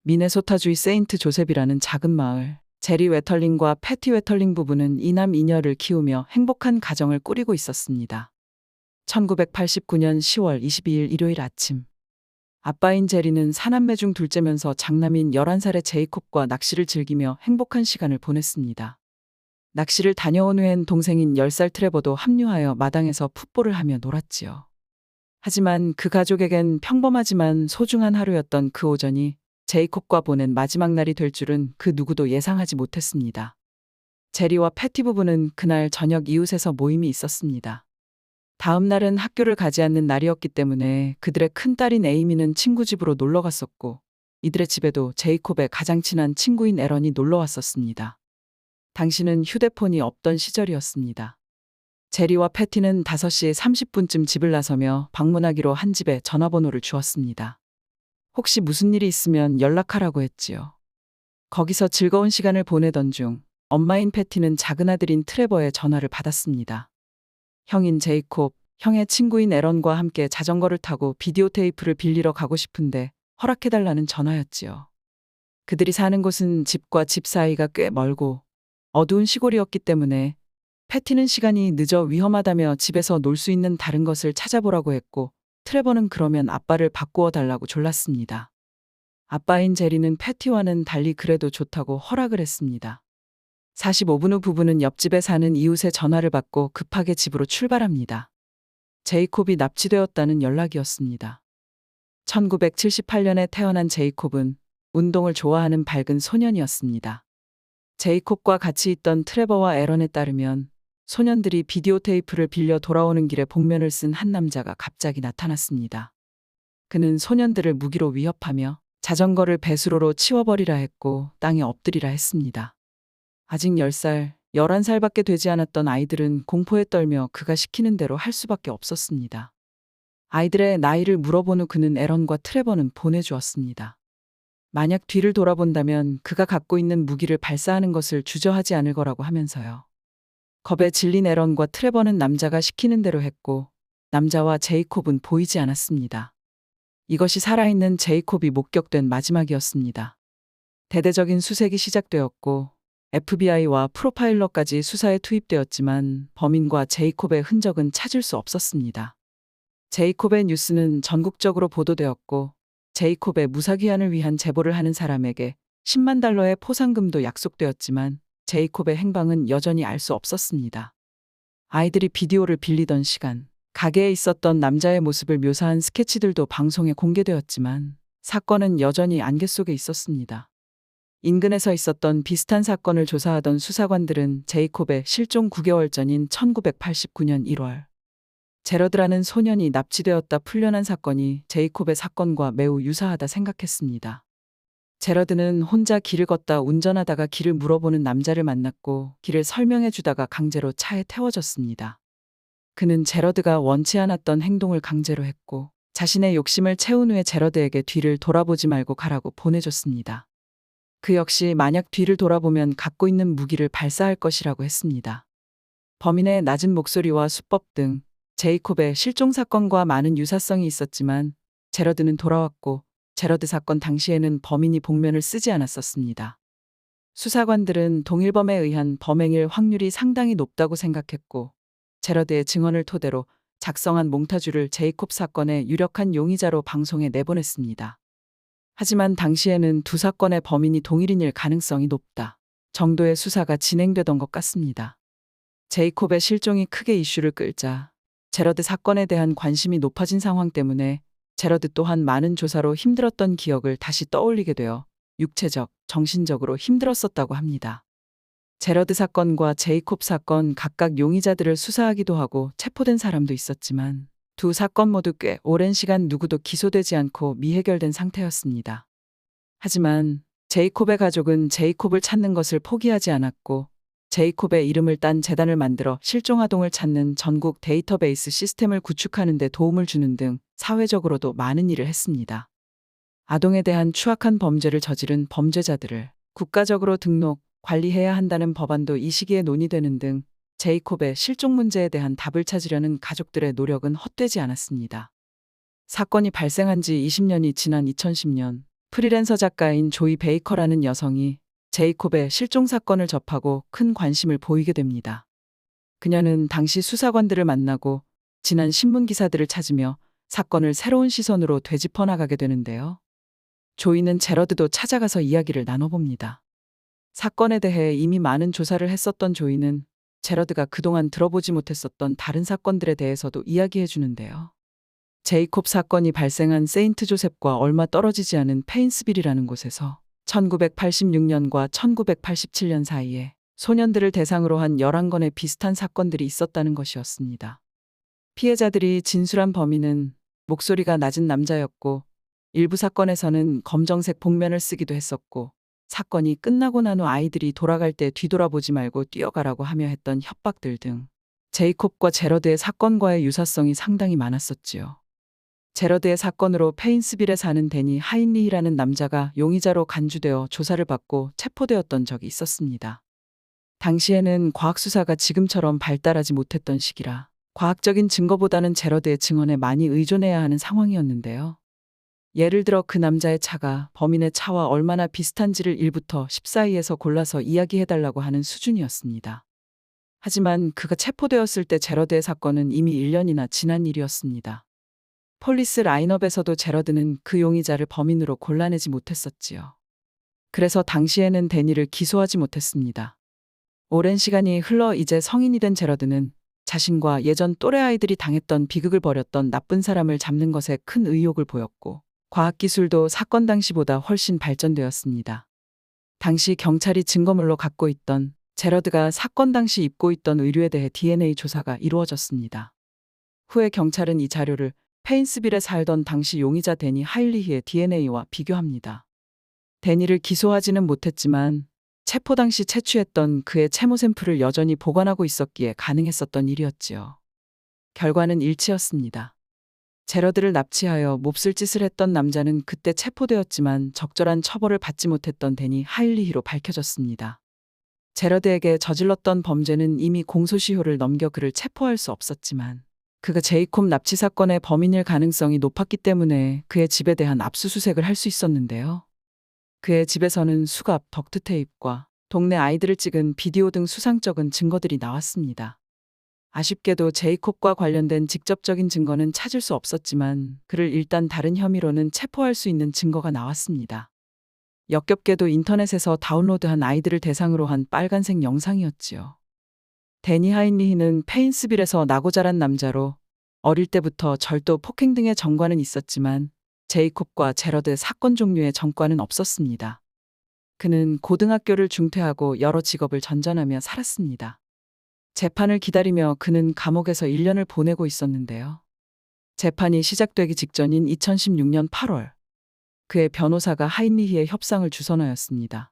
미네소타주의 세인트 조셉이라는 작은 마을, 제리 웨털링과 패티 웨털링 부부는 이남 이녀를 키우며 행복한 가정을 꾸리고 있었습니다. 1989년 10월 22일 일요일 아침, 아빠인 제리는 사남매 중 둘째면서 장남인 11살의 제이콥과 낚시를 즐기며 행복한 시간을 보냈습니다. 낚시를 다녀온 후엔 동생인 10살 트레버도 합류하여 마당에서 풋볼을 하며 놀았지요. 하지만 그 가족에겐 평범하지만 소중한 하루였던 그 오전이 제이콥과 보낸 마지막 날이 될 줄은 그 누구도 예상하지 못했습니다. 제리와 패티 부부는 그날 저녁 이웃에서 모임이 있었습니다. 다음 날은 학교를 가지 않는 날이었기 때문에 그들의 큰딸인 에이미는 친구 집으로 놀러 갔었고, 이들의 집에도 제이콥의 가장 친한 친구인 에런이 놀러 왔었습니다. 당시는 휴대폰이 없던 시절이었습니다. 제리와 패티는 5시 30분쯤 집을 나서며 방문하기로 한 집에 전화번호를 주었습니다. 혹시 무슨 일이 있으면 연락하라고 했지요. 거기서 즐거운 시간을 보내던 중 엄마인 패티는 작은 아들인 트레버의 전화를 받았습니다. 형인 제이콥, 형의 친구인 에런과 함께 자전거를 타고 비디오 테이프를 빌리러 가고 싶은데 허락해달라는 전화였지요. 그들이 사는 곳은 집과 집 사이가 꽤 멀고 어두운 시골이었기 때문에 패티는 시간이 늦어 위험하다며 집에서 놀 수 있는 다른 것을 찾아보라고 했고, 트레버는 그러면 아빠를 바꾸어 달라고 졸랐습니다. 아빠인 제리는 패티와는 달리 그래도 좋다고 허락을 했습니다. 45분 후 부부는 옆집에 사는 이웃의 전화를 받고 급하게 집으로 출발합니다. 제이콥이 납치되었다는 연락이었습니다. 1978년에 태어난 제이콥은 운동을 좋아하는 밝은 소년이었습니다. 제이콥과 같이 있던 트레버와 에런에 따르면 소년들이 비디오 테이프를 빌려 돌아오는 길에 복면을 쓴 한 남자가 갑자기 나타났습니다. 그는 소년들을 무기로 위협하며 자전거를 배수로로 치워버리라 했고 땅에 엎드리라 했습니다. 아직 10살, 11살밖에 되지 않았던 아이들은 공포에 떨며 그가 시키는 대로 할 수밖에 없었습니다. 아이들의 나이를 물어본 후 그는 에런과 트레버는 보내주었습니다. 만약 뒤를 돌아본다면 그가 갖고 있는 무기를 발사하는 것을 주저하지 않을 거라고 하면서요. 겁에 질린 에런과 트레버는 남자가 시키는 대로 했고, 남자와 제이콥은 보이지 않았습니다. 이것이 살아있는 제이콥이 목격된 마지막이었습니다. 대대적인 수색이 시작되었고, FBI와 프로파일러까지 수사에 투입되었지만 범인과 제이콥의 흔적은 찾을 수 없었습니다. 제이콥의 뉴스는 전국적으로 보도되었고, 제이콥의 무사귀환을 위한 제보를 하는 사람에게 10만 달러의 포상금도 약속되었지만 제이콥의 행방은 여전히 알 수 없었습니다. 아이들이 비디오를 빌리던 시간, 가게에 있었던 남자의 모습을 묘사한 스케치들도 방송에 공개되었지만 사건은 여전히 안개 속에 있었습니다. 인근에서 있었던 비슷한 사건을 조사하던 수사관들은 제이콥의 실종 9개월 전인 1989년 1월, 제러드라는 소년이 납치되었다 풀려난 사건이 제이콥의 사건과 매우 유사하다 생각했습니다. 제러드는 혼자 길을 걷다 운전하다가 길을 물어보는 남자를 만났고 길을 설명해 주다가 강제로 차에 태워졌습니다. 그는 제러드가 원치 않았던 행동을 강제로 했고 자신의 욕심을 채운 후에 제러드에게 뒤를 돌아보지 말고 가라고 보내줬습니다. 그 역시 만약 뒤를 돌아보면 갖고 있는 무기를 발사할 것이라고 했습니다. 범인의 낮은 목소리와 수법 등 제이콥의 실종 사건과 많은 유사성이 있었지만 제러드는 돌아왔고 제러드 사건 당시에는 범인이 복면을 쓰지 않았었습니다. 수사관들은 동일범에 의한 범행일 확률이 상당히 높다고 생각했고 제러드의 증언을 토대로 작성한 몽타주를 제이콥 사건의 유력한 용의자로 방송에 내보냈습니다. 하지만 당시에는 두 사건의 범인이 동일인일 가능성이 높다 정도의 수사가 진행되던 것 같습니다. 제이콥의 실종이 크게 이슈를 끌자 제러드 사건에 대한 관심이 높아진 상황 때문에 제러드 또한 많은 조사로 힘들었던 기억을 다시 떠올리게 되어 육체적, 정신적으로 힘들었었다고 합니다. 제러드 사건과 제이콥 사건 각각 용의자들을 수사하기도 하고 체포된 사람도 있었지만 두 사건 모두 꽤 오랜 시간 누구도 기소되지 않고 미해결된 상태였습니다. 하지만 제이콥의 가족은 제이콥을 찾는 것을 포기하지 않았고 제이콥의 이름을 딴 재단을 만들어 실종 아동을 찾는 전국 데이터베이스 시스템을 구축하는 데 도움을 주는 등 사회적으로도 많은 일을 했습니다. 아동에 대한 추악한 범죄를 저지른 범죄자들을 국가적으로 등록, 관리해야 한다는 법안도 이 시기에 논의되는 등 제이콥의 실종 문제에 대한 답을 찾으려는 가족들의 노력은 헛되지 않았습니다. 사건이 발생한 지 20년이 지난 2010년 프리랜서 작가인 조이 베이커라는 여성이 제이콥의 실종 사건을 접하고 큰 관심을 보이게 됩니다. 그녀는 당시 수사관들을 만나고 지난 신문 기사들을 찾으며 사건을 새로운 시선으로 되짚어 나가게 되는데요. 조이는 제러드도 찾아가서 이야기를 나눠봅니다. 사건에 대해 이미 많은 조사를 했었던 조이는 제러드가 그동안 들어보지 못했었던 다른 사건들에 대해서도 이야기해 주는데요. 제이콥 사건이 발생한 세인트 조셉과 얼마 떨어지지 않은 페인스빌이라는 곳에서 1986년과 1987년 사이에 소년들을 대상으로 한 11건의 비슷한 사건들이 있었다는 것이었습니다. 피해자들이 진술한 범인은 목소리가 낮은 남자였고 일부 사건에서는 검정색 복면을 쓰기도 했었고 사건이 끝나고 난 후 아이들이 돌아갈 때 뒤돌아보지 말고 뛰어가라고 하며 했던 협박들 등 제이콥과 제러드의 사건과의 유사성이 상당히 많았었지요. 제러드의 사건으로 페인스빌에 사는 데니 하인리히라는 남자가 용의자로 간주되어 조사를 받고 체포되었던 적이 있었습니다. 당시에는 과학수사가 지금처럼 발달하지 못했던 시기라 과학적인 증거보다는 제러드의 증언에 많이 의존해야 하는 상황이었는데요. 예를 들어 그 남자의 차가 범인의 차와 얼마나 비슷한지를 1부터 10 사이에서 골라서 이야기해달라고 하는 수준이었습니다. 하지만 그가 체포되었을 때 제러드의 사건은 이미 1년이나 지난 일이었습니다. 폴리스 라인업에서도 제러드는 그 용의자를 범인으로 골라내지 못했었지요. 그래서 당시에는 데니를 기소하지 못했습니다. 오랜 시간이 흘러 이제 성인이 된 제러드는 자신과 예전 또래 아이들이 당했던 비극을 벌였던 나쁜 사람을 잡는 것에 큰 의욕을 보였고 과학기술도 사건 당시보다 훨씬 발전되었습니다. 당시 경찰이 증거물로 갖고 있던 제러드가 사건 당시 입고 있던 의류에 대해 DNA 조사가 이루어졌습니다. 후에 경찰은 이 자료를 페인스빌에 살던 당시 용의자 데니 하일리히의 DNA와 비교합니다. 데니를 기소하지는 못했지만 체포 당시 채취했던 그의 채모 샘플을 여전히 보관하고 있었기에 가능했었던 일이었지요. 결과는 일치였습니다. 제러드를 납치하여 몹쓸 짓을 했던 남자는 그때 체포되었지만 적절한 처벌을 받지 못했던 데니 하일리히로 밝혀졌습니다. 제러드에게 저질렀던 범죄는 이미 공소시효를 넘겨 그를 체포할 수 없었지만 그가 제이콥 납치 사건의 범인일 가능성이 높았기 때문에 그의 집에 대한 압수수색을 할 수 있었는데요. 그의 집에서는 수갑, 덕트테이프와 동네 아이들을 찍은 비디오 등 수상쩍은 증거들이 나왔습니다. 아쉽게도 제이콥과 관련된 직접적인 증거는 찾을 수 없었지만 그를 일단 다른 혐의로는 체포할 수 있는 증거가 나왔습니다. 역겹게도 인터넷에서 다운로드한 아이들을 대상으로 한 빨간색 영상이었지요. 데니 하인리히는 페인스빌에서 나고 자란 남자로 어릴 때부터 절도, 폭행 등의 전과는 있었지만 제이콥과 제러드 사건 종류의 전과는 없었습니다. 그는 고등학교를 중퇴하고 여러 직업을 전전하며 살았습니다. 재판을 기다리며 그는 감옥에서 1년을 보내고 있었는데요. 재판이 시작되기 직전인 2016년 8월, 그의 변호사가 하인리히의 협상을 주선하였습니다.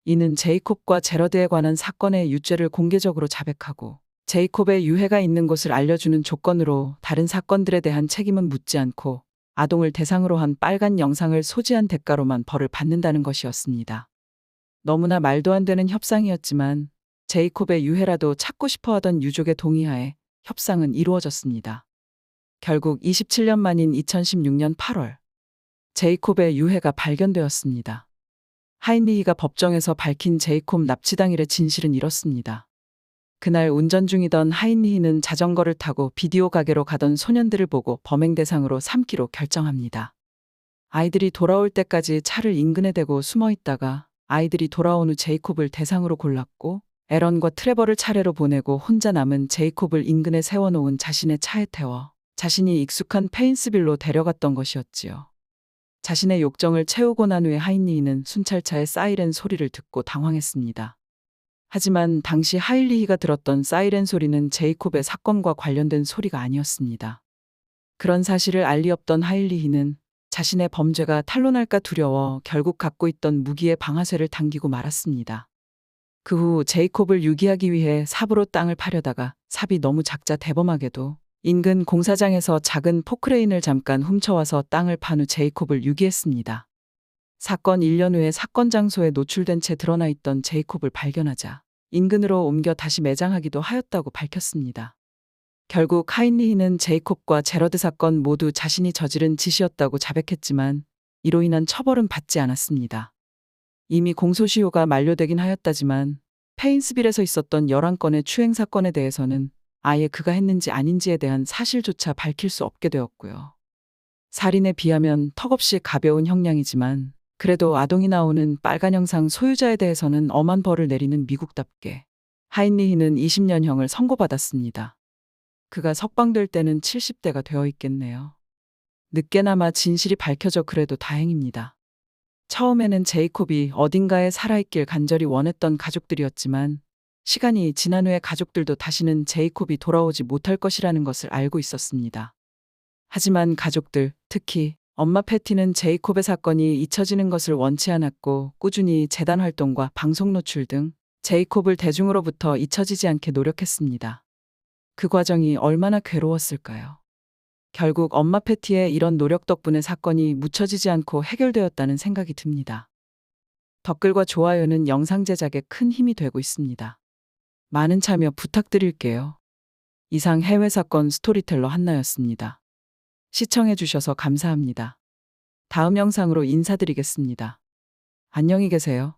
이는 제이콥과 제러드에 관한 사건의 유죄를 공개적으로 자백하고 제이콥의 유해가 있는 곳을 알려주는 조건으로 다른 사건들에 대한 책임은 묻지 않고 아동을 대상으로 한 빨간 영상을 소지한 대가로만 벌을 받는다는 것이었습니다. 너무나 말도 안 되는 협상이었지만 제이콥의 유해라도 찾고 싶어하던 유족의 동의하에 협상은 이루어졌습니다. 결국 27년 만인 2016년 8월, 제이콥의 유해가 발견되었습니다. 하인리히가 법정에서 밝힌 제이콥 납치 당일의 진실은 이렇습니다. 그날 운전 중이던 하인리히는 자전거를 타고 비디오 가게로 가던 소년들을 보고 범행 대상으로 삼기로 결정합니다. 아이들이 돌아올 때까지 차를 인근에 대고 숨어 있다가 아이들이 돌아온 후 제이콥을 대상으로 골랐고 에런과 트레버를 차례로 보내고 혼자 남은 제이콥을 인근에 세워놓은 자신의 차에 태워 자신이 익숙한 페인스빌로 데려갔던 것이었지요. 자신의 욕정을 채우고 난 후에 하인리히는 순찰차의 사이렌 소리를 듣고 당황했습니다. 하지만 당시 하일리히가 들었던 사이렌 소리는 제이콥의 사건과 관련된 소리가 아니었습니다. 그런 사실을 알 리 없던 하일리히는 자신의 범죄가 탄로날까 두려워 결국 갖고 있던 무기의 방아쇠를 당기고 말았습니다. 그 후 제이콥을 유기하기 위해 삽으로 땅을 파려다가 삽이 너무 작자 대범하게도 인근 공사장에서 작은 포크레인을 잠깐 훔쳐와서 땅을 판 후 제이콥을 유기했습니다. 사건 1년 후에 사건 장소에 노출된 채 드러나 있던 제이콥을 발견하자 인근으로 옮겨 다시 매장하기도 하였다고 밝혔습니다. 결국 하인리히는 제이콥과 제러드 사건 모두 자신이 저지른 짓이었다고 자백했지만 이로 인한 처벌은 받지 않았습니다. 이미 공소시효가 만료되긴 하였다지만 페인스빌에서 있었던 11건의 추행 사건에 대해서는 아예 그가 했는지 아닌지에 대한 사실조차 밝힐 수 없게 되었고요. 살인에 비하면 턱없이 가벼운 형량이지만 그래도 아동이 나오는 빨간 영상 소유자에 대해서는 엄한 벌을 내리는 미국답게 하인리히는 20년형을 선고받았습니다. 그가 석방될 때는 70대가 되어 있겠네요. 늦게나마 진실이 밝혀져 그래도 다행입니다. 처음에는 제이콥이 어딘가에 살아있길 간절히 원했던 가족들이었지만 시간이 지난 후에 가족들도 다시는 제이콥이 돌아오지 못할 것이라는 것을 알고 있었습니다. 하지만 가족들, 특히 엄마 패티는 제이콥의 사건이 잊혀지는 것을 원치 않았고 꾸준히 재단 활동과 방송 노출 등 제이콥을 대중으로부터 잊혀지지 않게 노력했습니다. 그 과정이 얼마나 괴로웠을까요? 결국 엄마 패티의 이런 노력 덕분에 사건이 묻혀지지 않고 해결되었다는 생각이 듭니다. 댓글과 좋아요는 영상 제작에 큰 힘이 되고 있습니다. 많은 참여 부탁드릴게요. 이상 해외 사건 스토리텔러 한나였습니다. 시청해주셔서 감사합니다. 다음 영상으로 인사드리겠습니다. 안녕히 계세요.